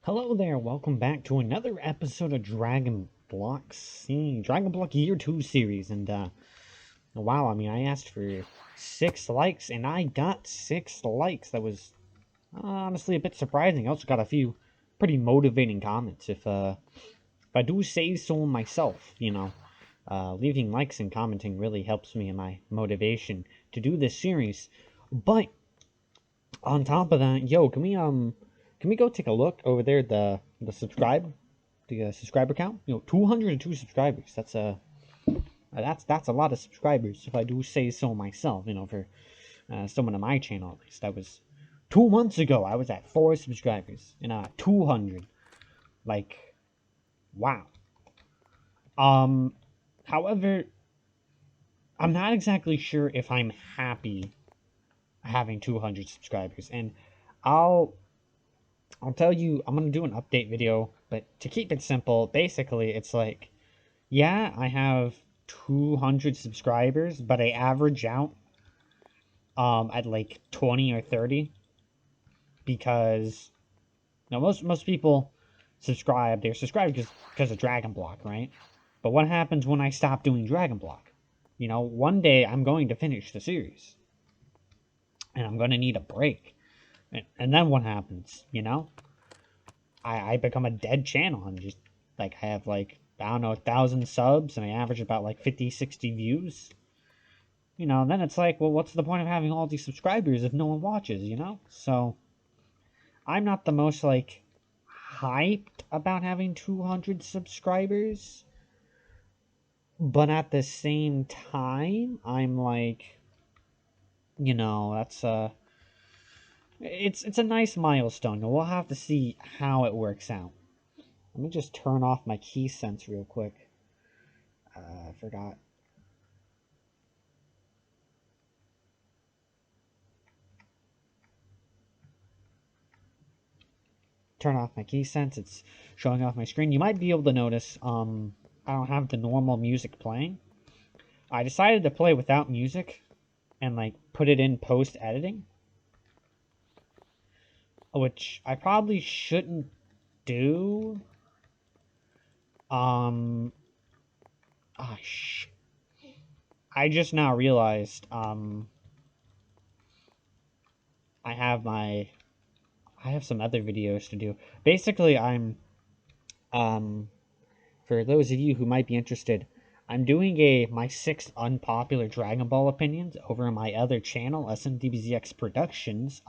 Hello there, welcome back to another episode of Dragon Block Year 2 series, and wow, I asked for 6 likes, and I got 6 likes. That was honestly a bit surprising. I also got a few pretty motivating comments, if I do say so myself, leaving likes and commenting really helps me in my motivation to do this series. But on top of that, can we go take a look over there at the subscriber count? 202 subscribers. That's a lot of subscribers, if I do say so myself. For someone on my channel, at least. That was 2 months ago. I was at 4 subscribers, and 200. Like, wow. However, I'm not exactly sure if I'm happy having 200 subscribers, and I'll tell you, I'm gonna do an update video, but to keep it simple, basically it's like, yeah, I have 200 subscribers, but I average out at like 20 or 30, because most people they're subscribed because of Dragon Block, right? But what happens when I stop doing Dragon Block? One day I'm going to finish the series, and I'm gonna need a break. And then what happens, I become a dead channel. I'm just like, I have like, I don't know, 1,000 subs, and I average about like 50, 60 views. Then it's like, well, what's the point of having all these subscribers if no one watches, So I'm not the most like hyped about having 200 subscribers, but at the same time, I'm like, that's it's a nice milestone. We'll have to see how it works out. Let me just turn off my key sense real quick. I forgot. Turn off my key sense. It's showing off my screen. You might be able to notice I don't have the normal music playing. I decided to play without music and like put it in post editing, which I probably shouldn't do. Oh, I just now realized I have some other videos to do. Basically, I'm for those of you who might be interested, I'm doing my 6 unpopular Dragon Ball opinions over on my other channel, SMDBZX Productions.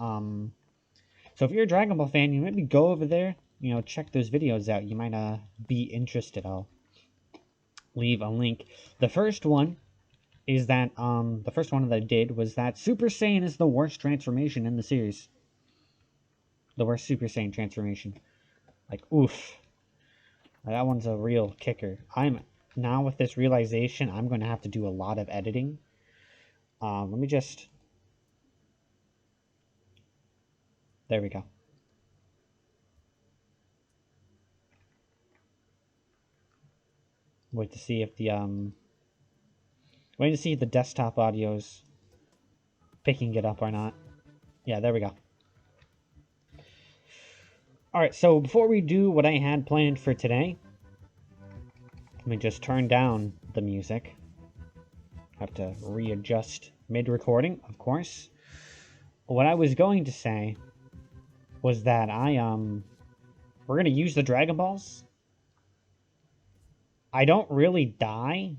So if you're a Dragon Ball fan, you maybe go over there, check those videos out. You might be interested. I'll leave a link. The first one is that the first one that I did was that Super Saiyan is the worst transformation in the series. The worst Super Saiyan transformation. Like, oof. That one's a real kicker. Now with this realization, I'm going to have to do a lot of editing. Let me just... There we go. Wait to see if the desktop audio's picking it up or not. Yeah, there we go. Alright, so before we do what I had planned for today, let me just turn down the music. Have to readjust mid-recording, of course. What I was going to say was that we're gonna use the Dragon Balls. I don't really die,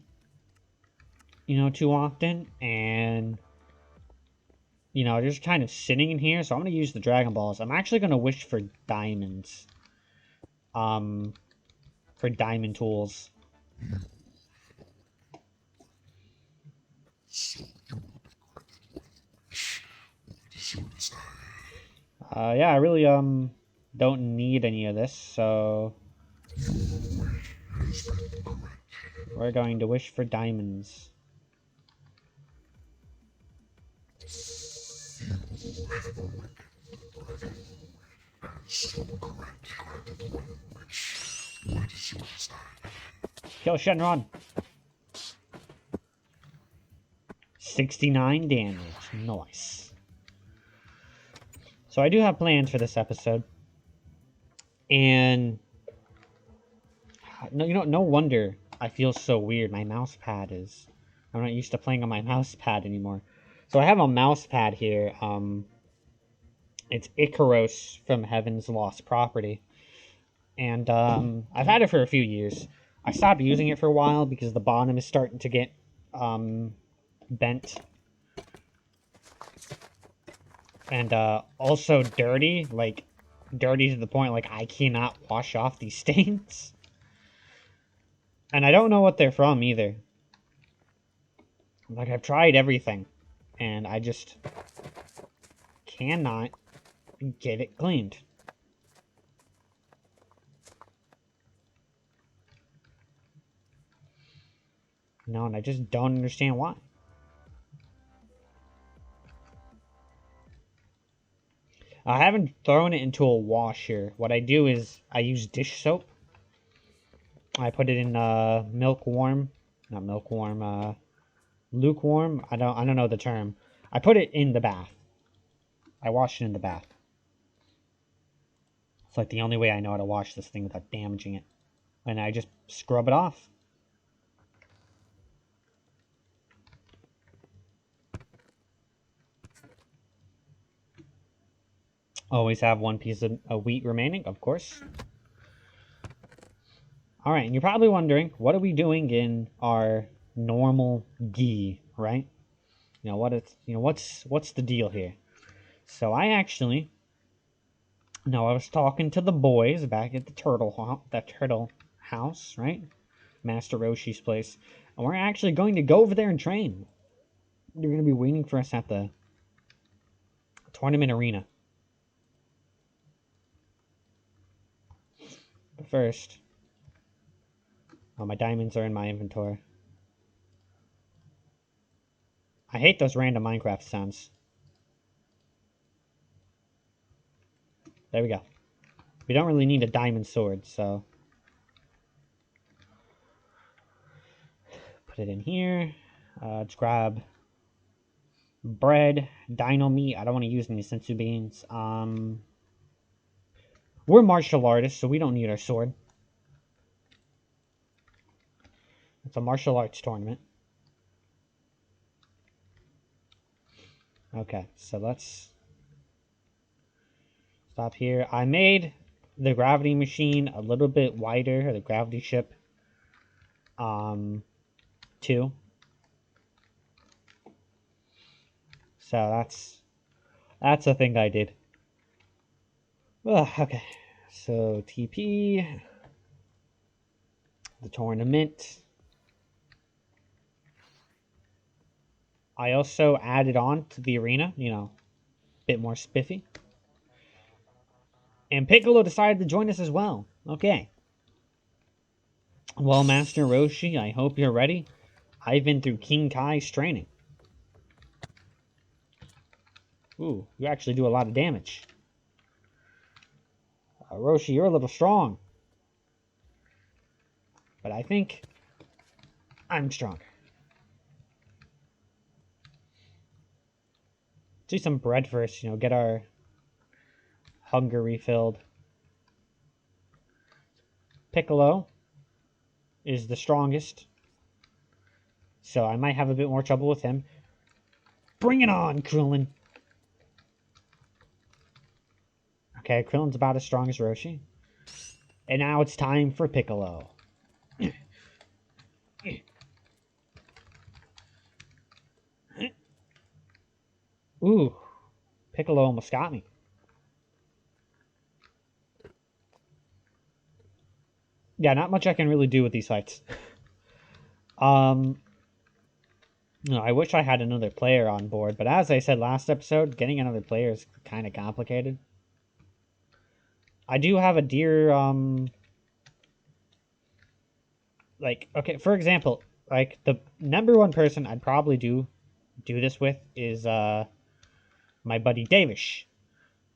too often, and just kind of sitting in here, so I'm gonna use the Dragon Balls. I'm actually gonna wish for diamonds. For diamond tools. Yeah, I really don't need any of this, so we're going to wish for diamonds. Kill Shenron. 69 damage. Nice. So I do have plans for this episode. And no wonder I feel so weird. My mouse pad is. I'm not used to playing on my mouse pad anymore. So I have a mouse pad here. It's Icaros from Heaven's Lost Property, and I've had it for a few years. I stopped using it for a while because the bottom is starting to get bent and also dirty. Like dirty to the point like I cannot wash off these stains, and I don't know what they're from either. Like I've tried everything, and I just cannot get it cleaned. No, and I just don't understand why. I haven't thrown it into a washer. What I do is I use dish soap. I put it in milk warm, not milk warm, lukewarm. I don't know the term. I put it in the bath. I wash it in the bath. It's like the only way I know how to wash this thing without damaging it. And I just scrub it off. Always have one piece of wheat remaining, of course. All right, and you're probably wondering, what are we doing in our normal ghee, right? What's the deal here? So I was talking to the boys back at the turtle house, right? Master Roshi's place, and we're actually going to go over there and train. They're going to be waiting for us at the tournament arena. But first, my diamonds are in my inventory. I hate those random Minecraft sounds. There we go. We don't really need a diamond sword, so put it in here. Let's grab bread, dino meat. I don't want to use any sensu beans. We're martial artists, so we don't need our sword. It's a martial arts tournament. Okay, so let's stop here. I made the gravity machine a little bit wider, or the gravity ship. 2. So that's a thing I did. Ugh, okay, so TP, the tournament. I also added on to the arena, a bit more spiffy. And Piccolo decided to join us as well. Okay. Well, Master Roshi, I hope you're ready. I've been through King Kai's training. Ooh, you actually do a lot of damage. Roshi, you're a little strong. But I think I'm stronger. Do some bread first, get our hunger refilled. Piccolo is the strongest, so I might have a bit more trouble with him. Bring it on, Krillin. Okay, Krillin's about as strong as Roshi. And now it's time for Piccolo. Ooh, Piccolo almost got me. Yeah, not much I can really do with these fights. I wish I had another player on board, but as I said last episode, getting another player is kind of complicated. I do have a dear, okay, for example, like, the number one person I'd probably do this with is, my buddy Davish.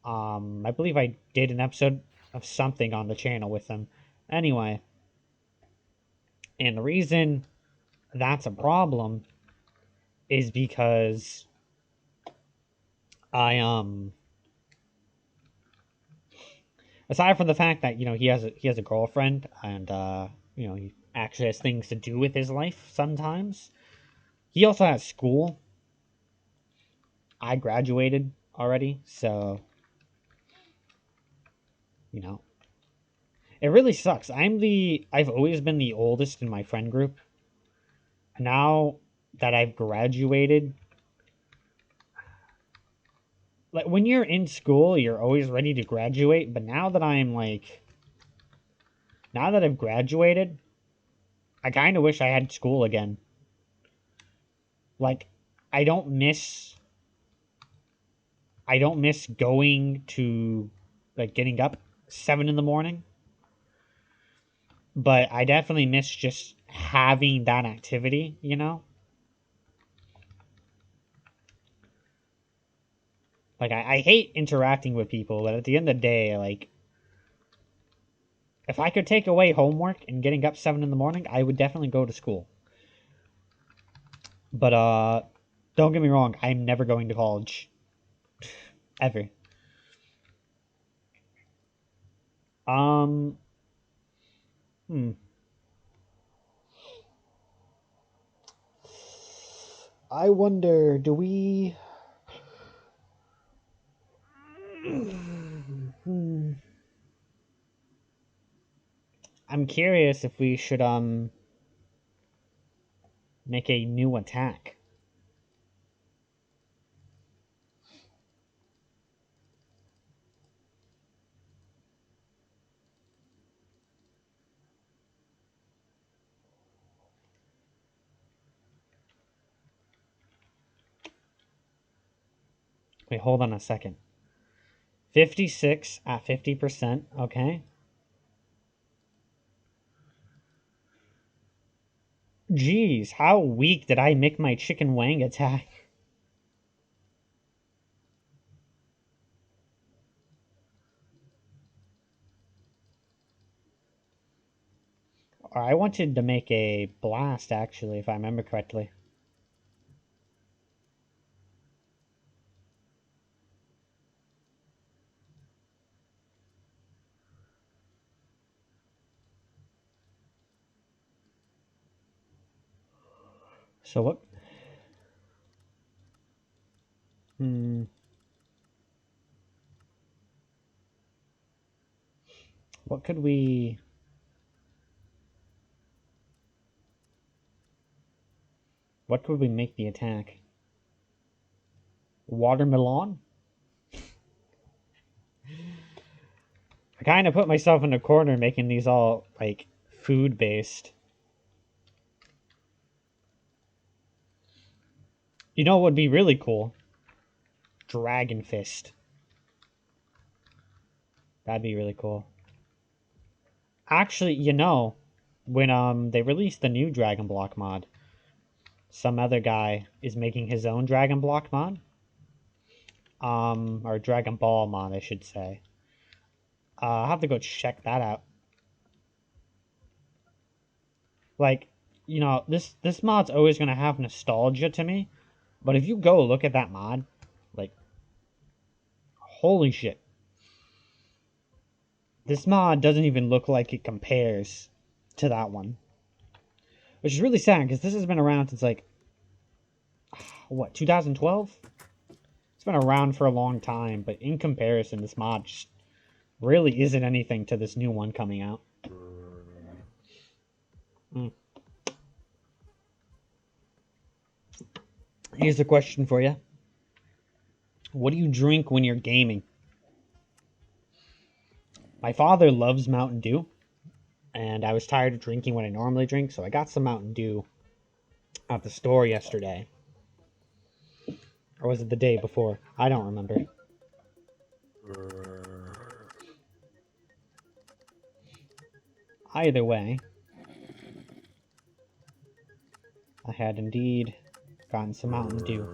I believe I did an episode of something on the channel with him. Anyway, and the reason that's a problem is because aside from the fact that, you know, he has a girlfriend and you know, he actually has things to do with his life sometimes. He also has school. I graduated already, so you know, it really sucks. I've always been the oldest in my friend group. Now that I've graduated, like when you're in school, you're always ready to graduate, but now that I've graduated, I kind of wish I had school again. Like I don't miss I don't miss going to like getting up 7 in the morning, but I definitely miss just having that activity, you know? Like I hate interacting with people, but at the end of the day, like if I could take away homework and getting up 7 in the morning, I would definitely go to school. But don't get me wrong, I'm never going to college. Ever. Um hmm. I wonder, do we hmm. I'm curious if we should make a new attack. Wait, hold on a second. 56 at 50%, okay. Jeez, how weak did I make my chicken wang attack? I wanted to make a blast, actually, if I remember correctly. So what? Hmm. What could we... What could we make the attack? Watermelon? I kind of put myself in a corner making these all, like, food-based. You know what would be really cool? Dragon Fist. That'd be really cool. Actually, you know, when they released the new Dragon Block mod, some other guy is making his own Dragon Block mod. Or Dragon Ball mod, I should say. I'll have to go check that out. Like, you know, this mod's always gonna have nostalgia to me, but if you go look at that mod, like, holy shit. This mod doesn't even look like it compares to that one. Which is really sad, because this has been around since, like, what, 2012? It's been around for a long time, but in comparison, this mod just really isn't anything to this new one coming out. Mm. Here's a question for you. What do you drink when you're gaming? My father loves Mountain Dew, and I was tired of drinking what I normally drink, so I got some Mountain Dew at the store yesterday. Or was it the day before? I don't remember. Either way, I had indeed gotten some Mountain Dew.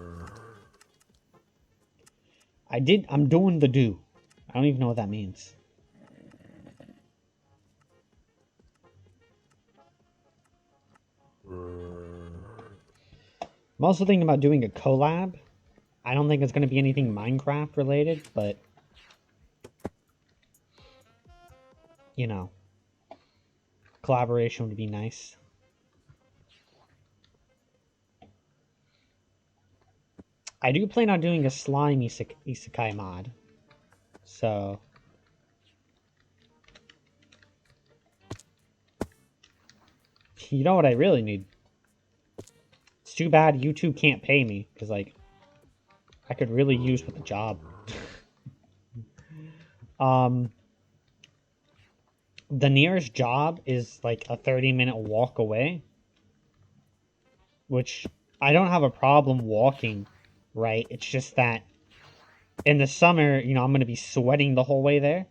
I'm doing the do. I don't even know what that means. I'm also thinking about doing a collab. I don't think it's going to be anything Minecraft related, but you know, collaboration would be nice. I do plan on doing a slime isekai mod. So, you know what I really need? It's too bad YouTube can't pay me, because, like, I could really use with a job. The nearest job is, like, a 30-minute walk away. Which, I don't have a problem walking, right? It's just that in the summer, you know, I'm going to be sweating the whole way there.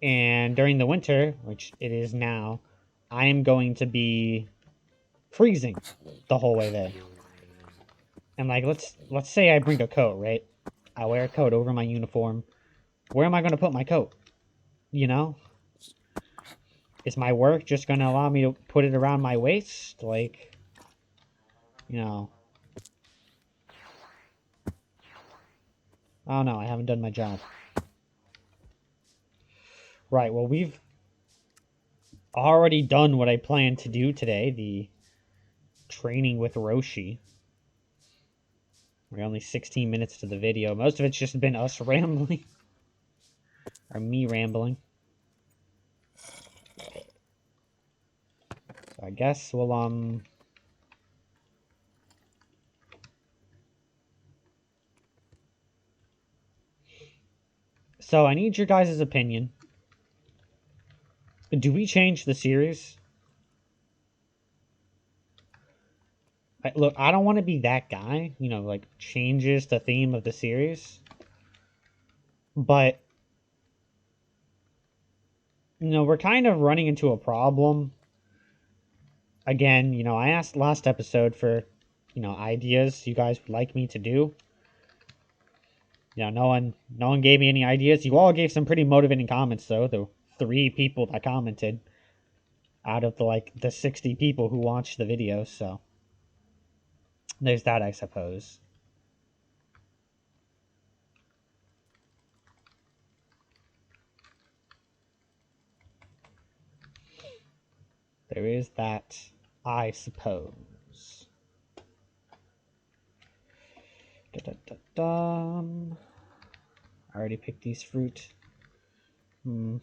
And during the winter, which it is now, I am going to be freezing the whole way there. And like, let's say I bring a coat, right? I wear a coat over my uniform. Where am I going to put my coat? You know? Is my work just going to allow me to put it around my waist? Like, you know. Oh no, I haven't done my job. Right, well, we've already done what I planned to do today, the training with Roshi. We're only 16 minutes to the video. Most of it's just been us rambling. Or me rambling. So I guess we'll, So I need your guys' opinion. Do we change the series? Look, I don't want to be that guy, you know, like, changes the theme of the series. But, you know, we're kind of running into a problem. Again, you know, I asked last episode for, you know, ideas you guys would like me to do. You know, no one gave me any ideas. You all gave some pretty motivating comments, though. The 3 people that commented out of the 60 people who watched the video, so there's that, I suppose. There is that, I suppose. Da-da-da-dum. I already picked these fruit. I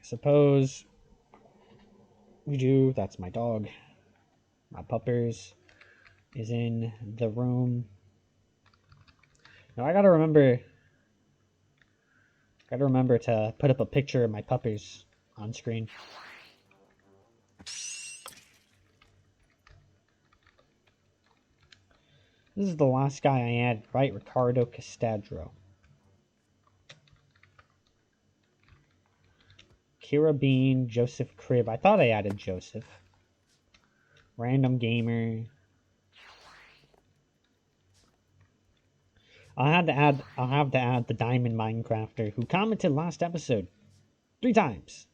suppose we do. That's my dog. My puppers is in the room. Now I gotta remember to put up a picture of my puppers on screen. This is the last guy I added, right? Ricardo Castadro. Kira Bean, Joseph Cribb. I thought I added Joseph. Random Gamer. I'll have to add the Diamond Minecrafter who commented last episode 3 times.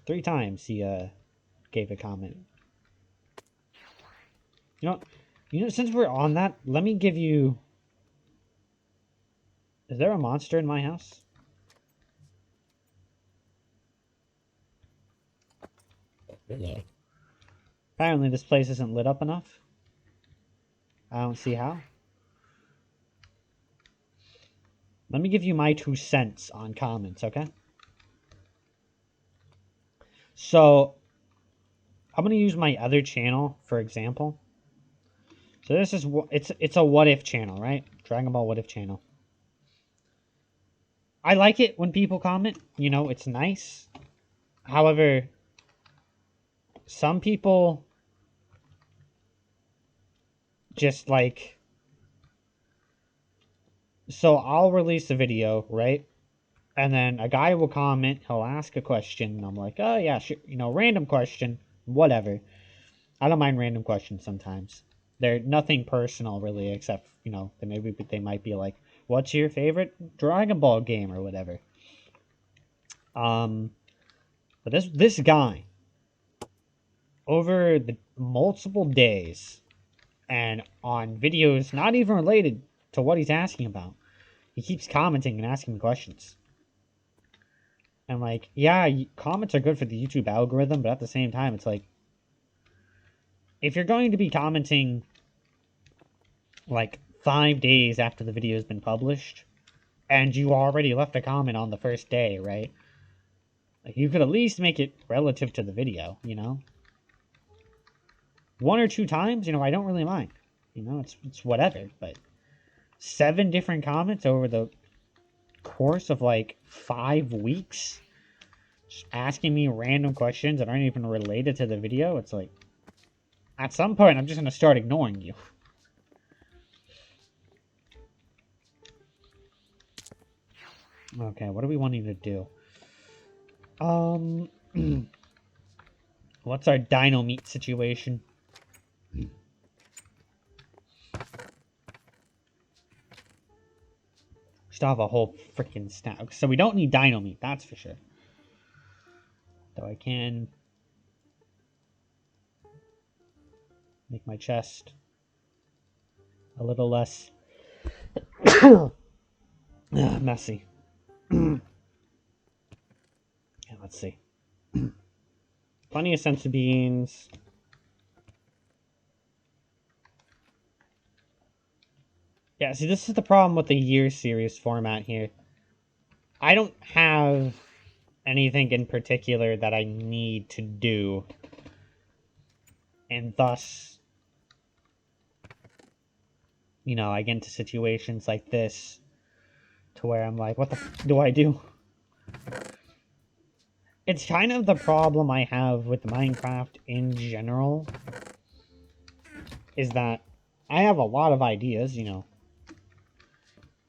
3 times he gave a comment. You know, since we're on that, let me give you... Is there a monster in my house? Yeah. Apparently this place isn't lit up enough. I don't see how. Let me give you my 2 cents on comments, okay? So, I'm going to use my other channel, for example. So this is, it's a what if channel, right? Dragon Ball what if channel. I like it when people comment, you know, it's nice. However, some people just like, so I'll release a video, right? And then a guy will comment, he'll ask a question, and I'm like, oh yeah, sure, you know, random question, whatever. I don't mind random questions sometimes. They're nothing personal, really, except, you know, they might be like, what's your favorite Dragon Ball game, or whatever. But this guy, over the multiple days, And on videos not even related to what he's asking about, he keeps commenting and asking me questions. And like, yeah, comments are good for the YouTube algorithm, but at the same time, it's like, if you're going to be commenting like 5 days after the video has been published, and you already left a comment on the first day, right? Like, you could at least make it relative to the video, you know? 1 or 2 times, you know, I don't really mind. You know, it's whatever, but 7 different comments over the course of like 5 weeks, just asking me random questions that aren't even related to the video, it's like, at some point, I'm just going to start ignoring you. Okay, what are we wanting to do? What's our dino meat situation? Still have a whole freaking stack. So we don't need dino meat, that's for sure. Though I can make my chest a little less messy. Yeah, let's see. Plenty of sense of beans. Yeah, see, this is the problem with the year series format here. I don't have anything in particular that I need to do. And thus, you know, I get into situations like this to where I'm like, what the f do I do? It's kind of the problem I have with Minecraft in general, is that I have a lot of ideas, you know.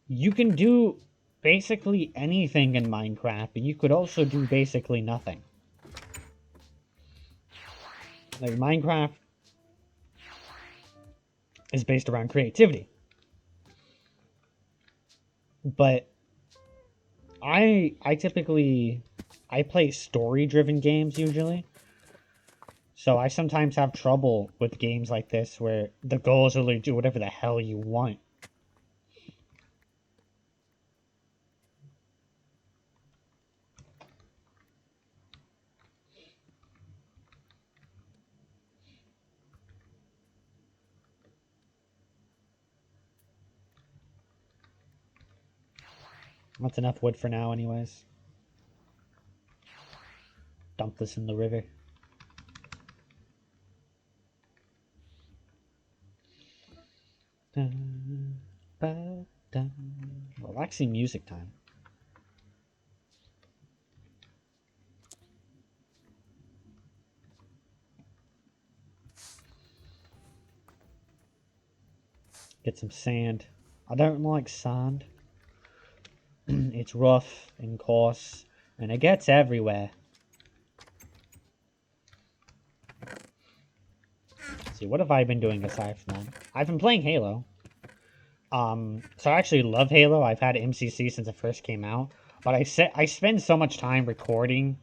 You can do basically anything in Minecraft, but you could also do basically nothing. Like, Minecraft is based around creativity. But I typically play story-driven games usually. So I sometimes have trouble with games like this where the goal is really to do whatever the hell you want. That's enough wood for now anyways. Dump this in the river. Relaxing music time. Get some sand. I don't like sand. It's rough and coarse, and it gets everywhere. Let's see, what have I been doing aside from that? I've been playing Halo. So I actually love Halo. I've had MCC since it first came out, but I spend so much time recording,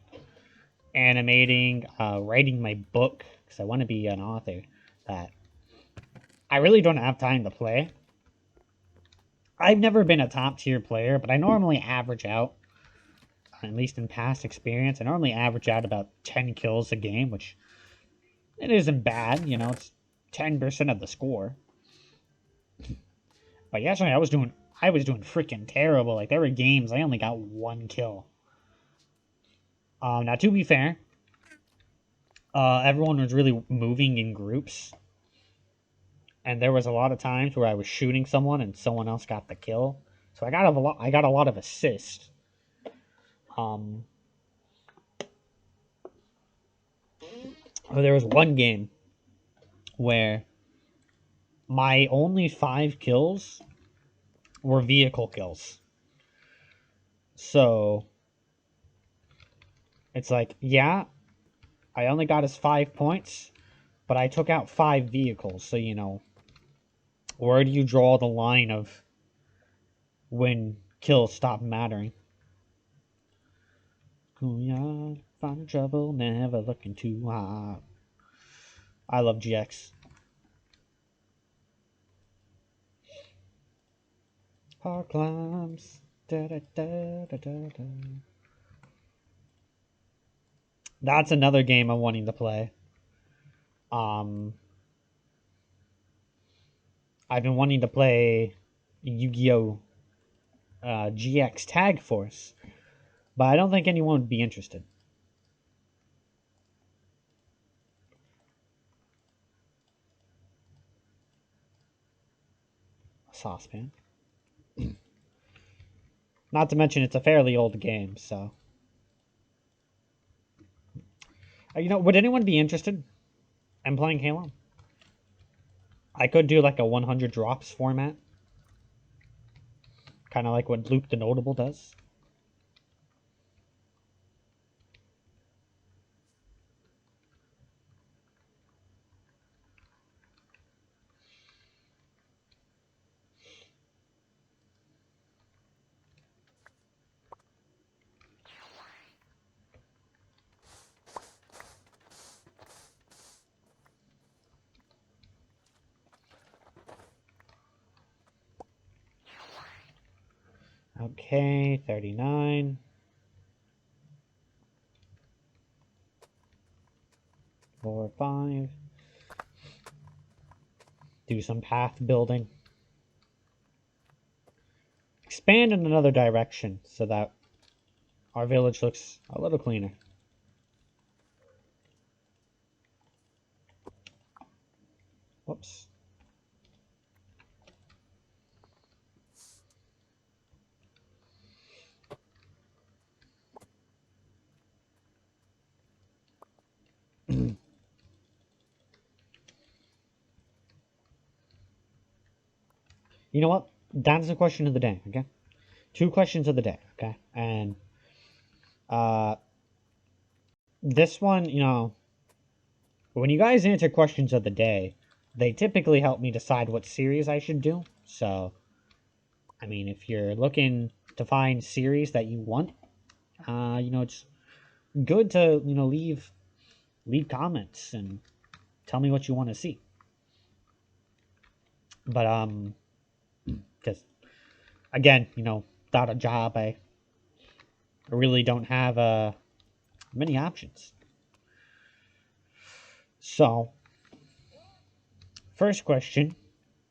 animating, writing my book because I want to be an author that I really don't have time to play. I've never been a top tier player, but I normally average out, at least in past experience, I normally average out about 10 kills a game, which it isn't bad, you know, it's 10% of the score. But yesterday I was doing freaking terrible. Like, there were games I only got 1 kill. Now to be fair, everyone was really moving in groups. And there was a lot of times where I was shooting someone and someone else got the kill. So I got a lot of assists. There was one game where my only 5 kills were vehicle kills. So it's like, yeah, I only got us 5 points, but I took out 5 vehicles. So, you know, where do you draw the line of when kills stop mattering? Yeah, find trouble, never looking too hard. I love GX. Hard climbs. Da, da, da, da, da, da. That's another game I'm wanting to play. I've been wanting to play Yu-Gi-Oh! GX Tag Force, but I don't think anyone would be interested. A saucepan. Not to mention it's a fairly old game, so. Would anyone be interested in playing Halo? I could do like a 100 drops format. Kind of like what Luke the Notable does. Okay, 39. 4, 5. Do some path building. Expand in another direction so that our village looks a little cleaner. Whoops. You know what? That's the question of the day, okay? 2 questions of the day, okay? And uh this one, when you guys answer questions of the day, they typically help me decide what series I should do. So, I mean, if you're looking to find series that you want, it's good to, leave comments and tell me what you want to see. But because again, without a job, I really don't have many options. So, first question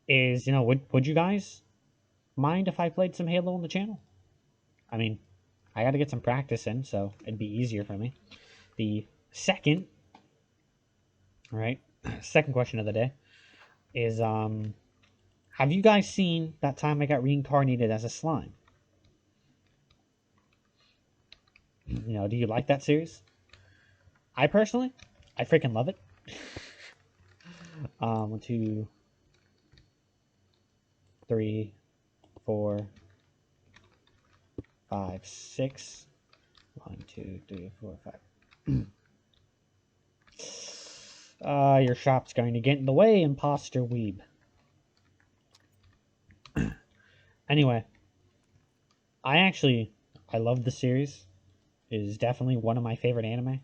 is, would you guys mind if I played some Halo on the channel? I mean, I got to get some practice in, so it'd be easier for me. The second, right, second question of the day is, have you guys seen that time I got reincarnated as a slime? Do you like that series? I personally, I freaking love it. 1, 2, 3, 4, 5, 6. 1, 2, 3, 4, 5. Your shop's going to get in the way, imposter weeb. Anyway, I love the series. It is definitely one of my favorite anime.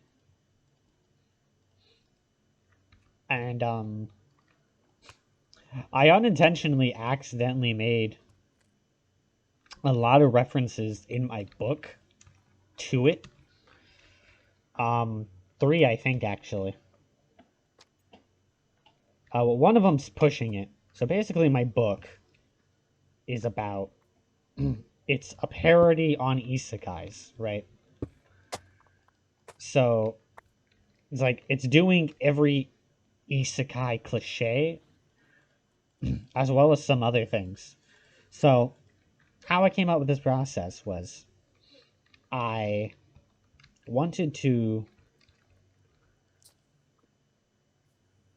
And I unintentionally accidentally made a lot of references in my book to it. 3, I think, actually. One of them's pushing it. So basically, my book is about. It's a parody on isekais, right? So it's like it's doing every isekai cliche as well as some other things. So how I came up with this process was I wanted to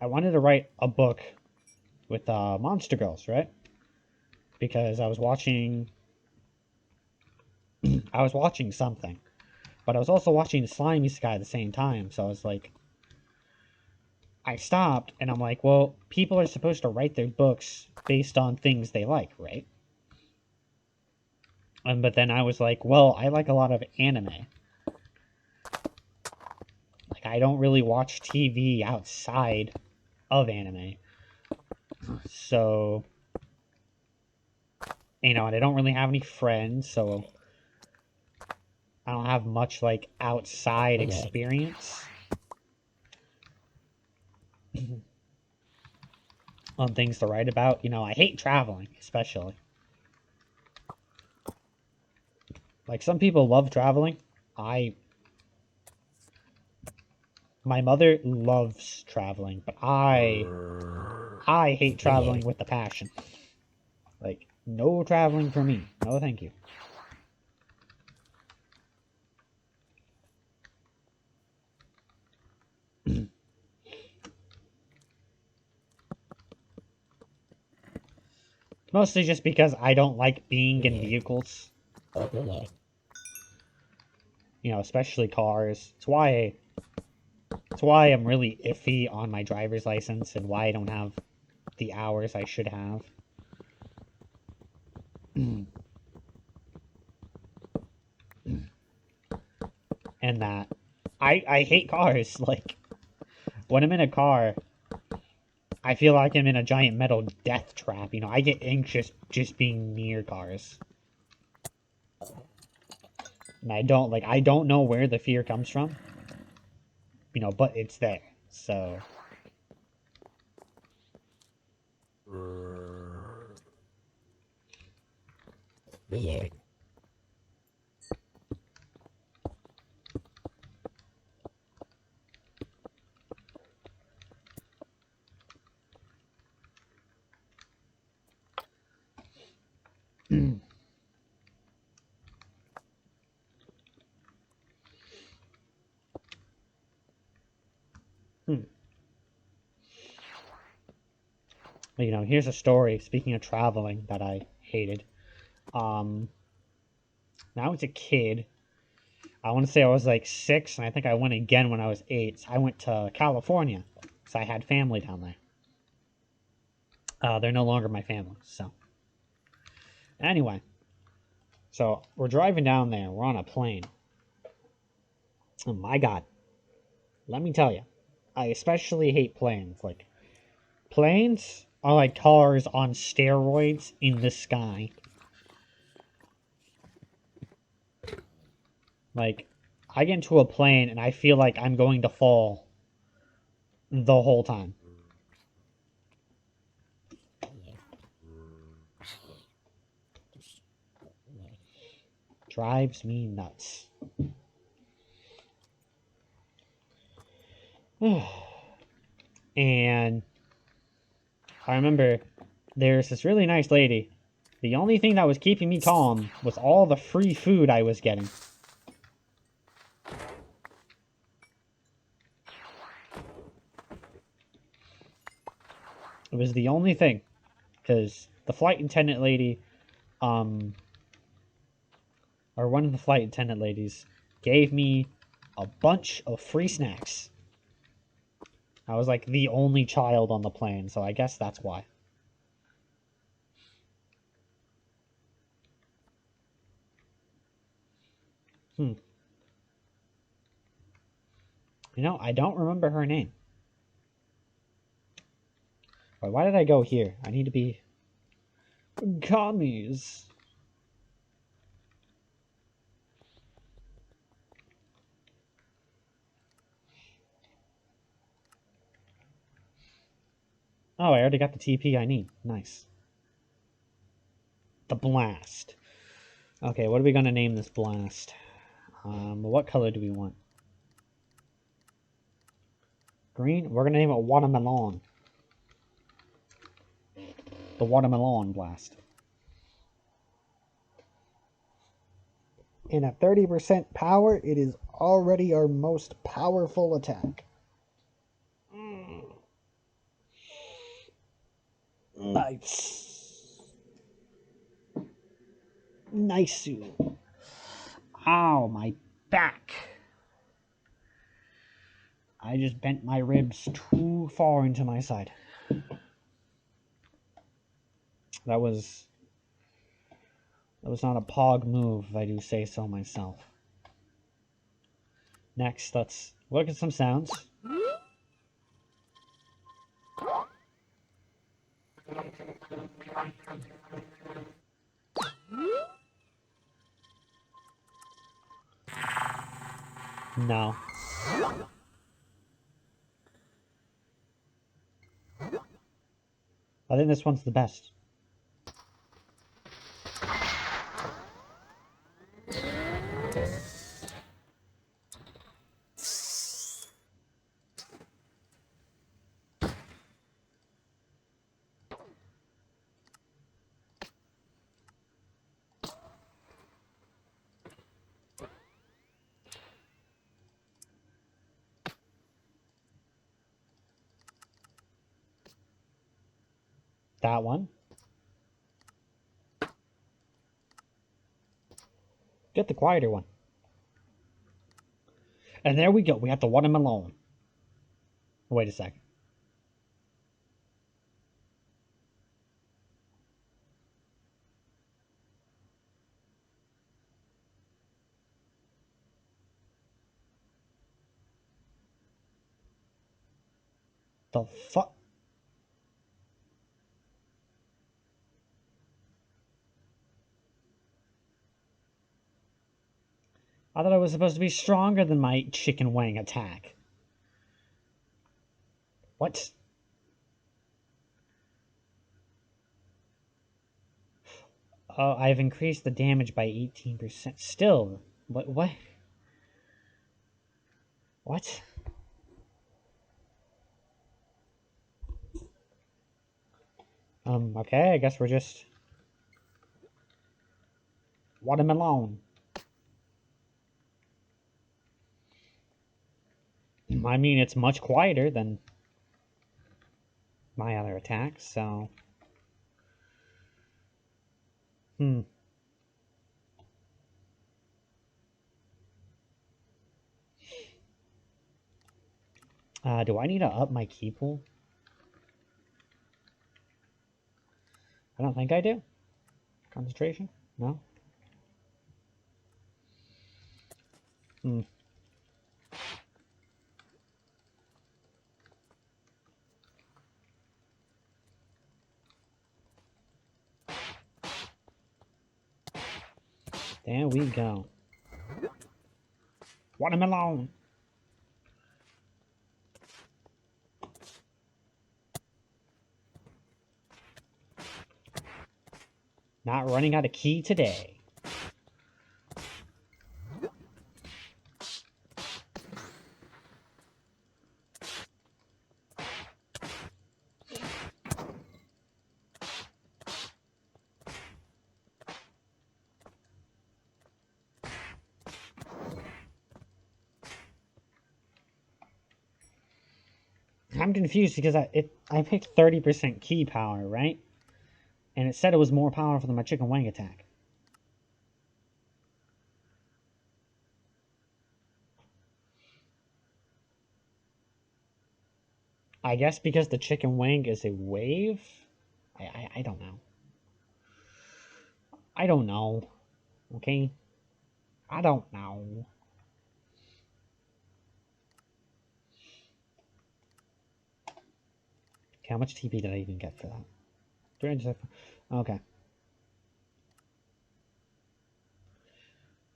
write a book with monster girls, right? Because I was watching something, but I was also watching Slime Isekai at the same time. So I was like, I stopped and I'm like, well, people are supposed to write their books based on things they like, right? But then I was like, well, I like a lot of anime. Like, I don't really watch TV outside of anime. So You know, and I don't really have any friends, so I don't have much, like, outside experience on things to write about. You know, I hate traveling, especially. Like, some people love traveling. My mother loves traveling, but I hate traveling with a passion. Like, no traveling for me. No, thank you. Mostly just because I don't like being in vehicles. You know, especially cars. It's why I'm really iffy on my driver's license and why I don't have the hours I should have. And that I hate cars. Like, when I'm in a car, I feel like I'm in a giant metal death trap. You know, I get anxious just being near cars. And I don't know where the fear comes from. You know, but it's there. So Weird. you know, here's a story, speaking of traveling, that I hated. Um when I was a kid, I want to say I was like 6, and I think I went again when I was 8. So I went to California because I had family down there. They're no longer my family. So anyway, so we're driving down there. We're on a plane. Oh my god, let me tell you, I especially hate planes. Like, planes are like cars on steroids in the sky. Like, I get into a plane and I feel like I'm going to fall the whole time. Drives me nuts. And I remember there's this really nice lady. The only thing that was keeping me calm was all the free food I was getting. It was the only thing. Because the flight attendant lady, um, or one of the flight attendant ladies, gave me a bunch of free snacks. I was like the only child on the plane, so I guess that's why. Hmm. You know, I don't remember her name. Why did I go here? I need to be... Commies. Oh, I already got the TP I need. Nice. The blast. Okay, what are we going to name this blast? What color do we want? Green? We're going to name it watermelon. The watermelon blast. And at 30% power, it is already our most powerful attack. Nice. Nice. Ow, my back. I just bent my ribs too far into my side. That was not a pog move, if I do say so myself. Next, let's look at some sounds. No. I think this one's the best. That one. Get the quieter one. And there we go. We have the watermelon. Wait a second. The fuck? I thought I was supposed to be stronger than my chicken wing attack. What? Oh, I've increased the damage by 18%. Still. What? What? What? Okay, I guess we're just... watermelon. I mean, it's much quieter than my other attacks, so... Hmm. Do I need to up my key pool? I don't think I do. Concentration? No? Hmm. There we go. Watermelon! Not running out of key today. I'm confused because I picked 30% key power, right? And it said it was more powerful than my chicken wing attack. I guess because the chicken wing is a wave? I don't know. I don't know. Okay? I don't know. Okay, how much TP did I even get for that? 300. Okay.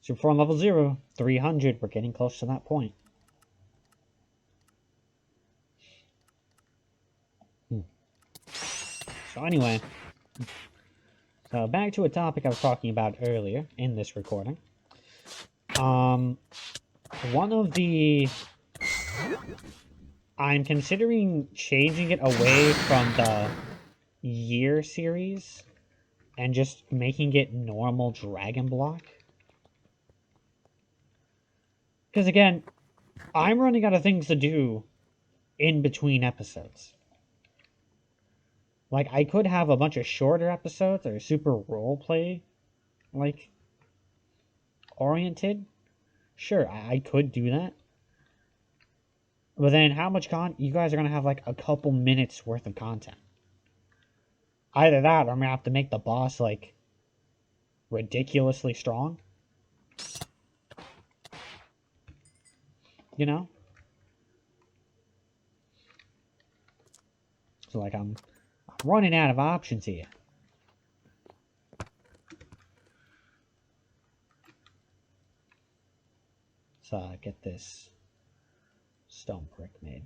Super 4 on level 0. 300. We're getting close to that point. So anyway. So back to a topic I was talking about earlier in this recording. One of the... I'm considering changing it away from the year series and just making it normal Dragon Block. Because again, I'm running out of things to do in between episodes. Like, I could have a bunch of shorter episodes that are super roleplay, like, oriented. Sure, I could do that. But then how much you guys are going to have, like, a couple minutes worth of content. Either that, or I'm going to have to make the boss, like, ridiculously strong. You know? So, like, I'm running out of options here. Let's get this stone brick made.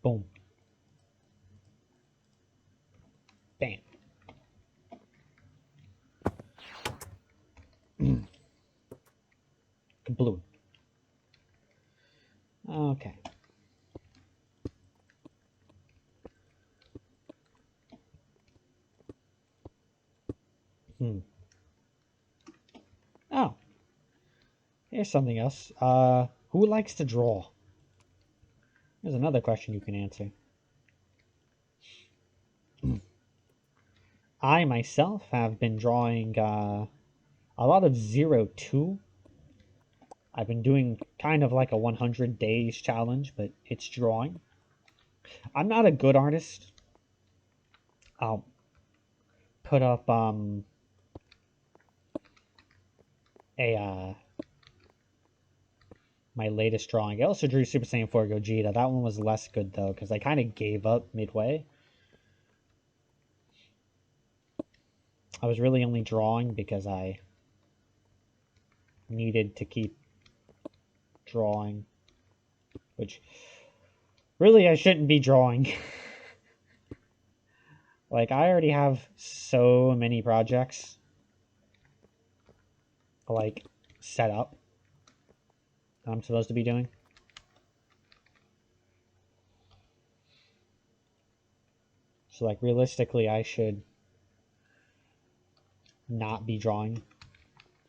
Boom. Bam. Blue. Okay. Oh. Here's something else. Who likes to draw? There's another question you can answer. I myself have been drawing a lot of 0-2. I've been doing kind of like a 100 days challenge, but it's drawing. I'm not a good artist. I'll put up a my latest drawing. I also drew Super Saiyan 4 Gogeta. That one was less good though, because I kind of gave up midway. I was really only drawing because I needed to keep drawing, which really I shouldn't be drawing. Like, I already have so many projects, like, set up that I'm supposed to be doing. So, like, realistically, I should not be drawing.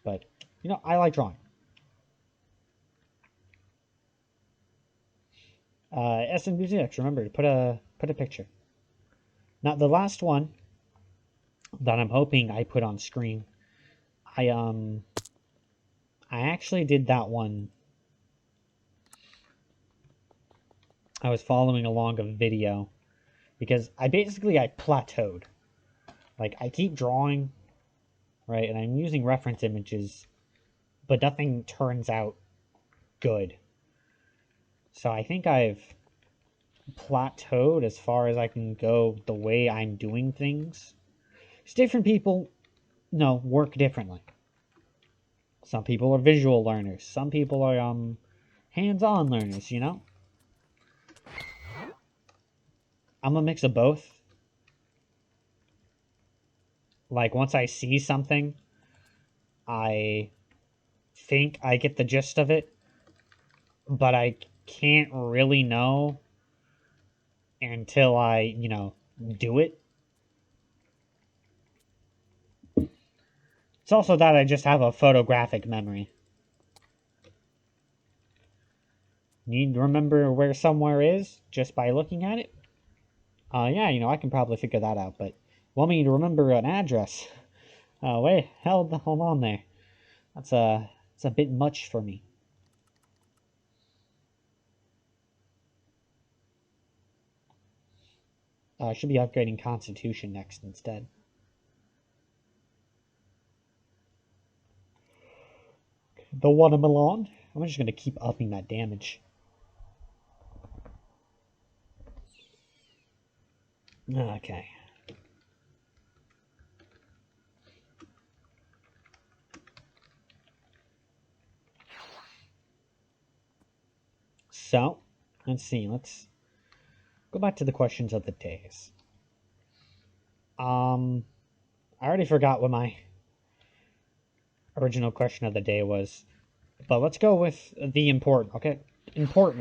But, you know, I like drawing. SMDBZX, remember to put a picture. Now, the last one that I'm hoping I put on screen, I actually did that one. I was following along a video because I plateaued. Like, I keep drawing, right, and I'm using reference images, but nothing turns out good. So I think I've plateaued as far as I can go the way I'm doing things. It's different people, work differently. Some people are visual learners. Some people are hands-on learners, you know? I'm a mix of both. Like, once I see something, I think I get the gist of it, but I can't really know until I, do it. It's also that I just have a photographic memory. Need to remember where somewhere is just by looking at it? Yeah, I can probably figure that out, but want me to remember an address? Wait, hold on there. That's a bit much for me. I should be upgrading Constitution next instead. The watermelon. I'm just going to keep upping that damage. Okay. So, let's see. Let's go back to the questions of the days. I already forgot what my original question of the day was, but let's go with the important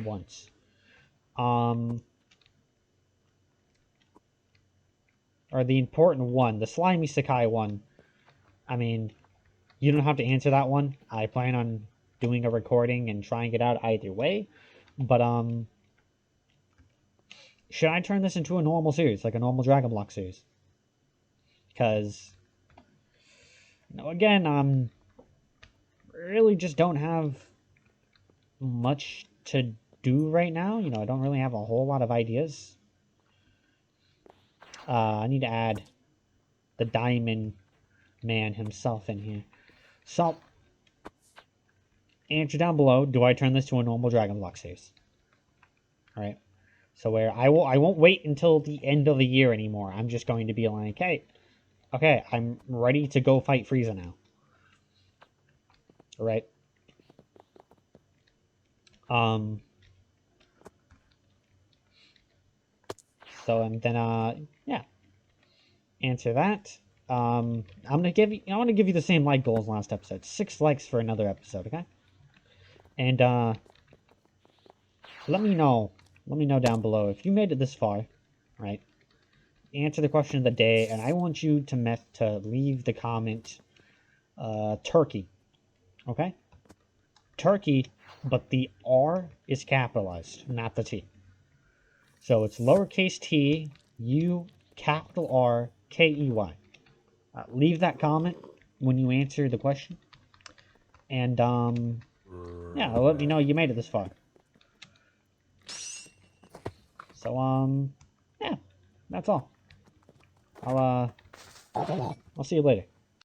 ones. Or the important one, the slimy Sakai one. I mean, you don't have to answer that one. I plan on doing a recording and trying it out either way. But should I turn this into a normal series, like a normal Dragon Block series? Because again, really just don't have much to do right now. I don't really have a whole lot of ideas. I need to add the Diamond Man himself in here. So, answer down below, do I turn this to a normal Dragon Block series? Alright. So where I won't wait until the end of the year anymore. I'm just going to be like, hey, Okay, I'm ready to go fight Frieza now. Alright. So, and then, yeah. Answer that. I'm gonna give you, I want to give you the same like goals last episode. 6 likes for another episode, okay? And, let me know. Let me know down below if you made it this far, right? Answer the question of the day, and I want you to leave the comment, turkey, okay? Turkey, but the R is capitalized, not the T. So it's lowercase t, U, capital R, K-E-Y. Leave that comment when you answer the question. And, yeah, let me know you made it this far. So, yeah, that's all. I'll see you later.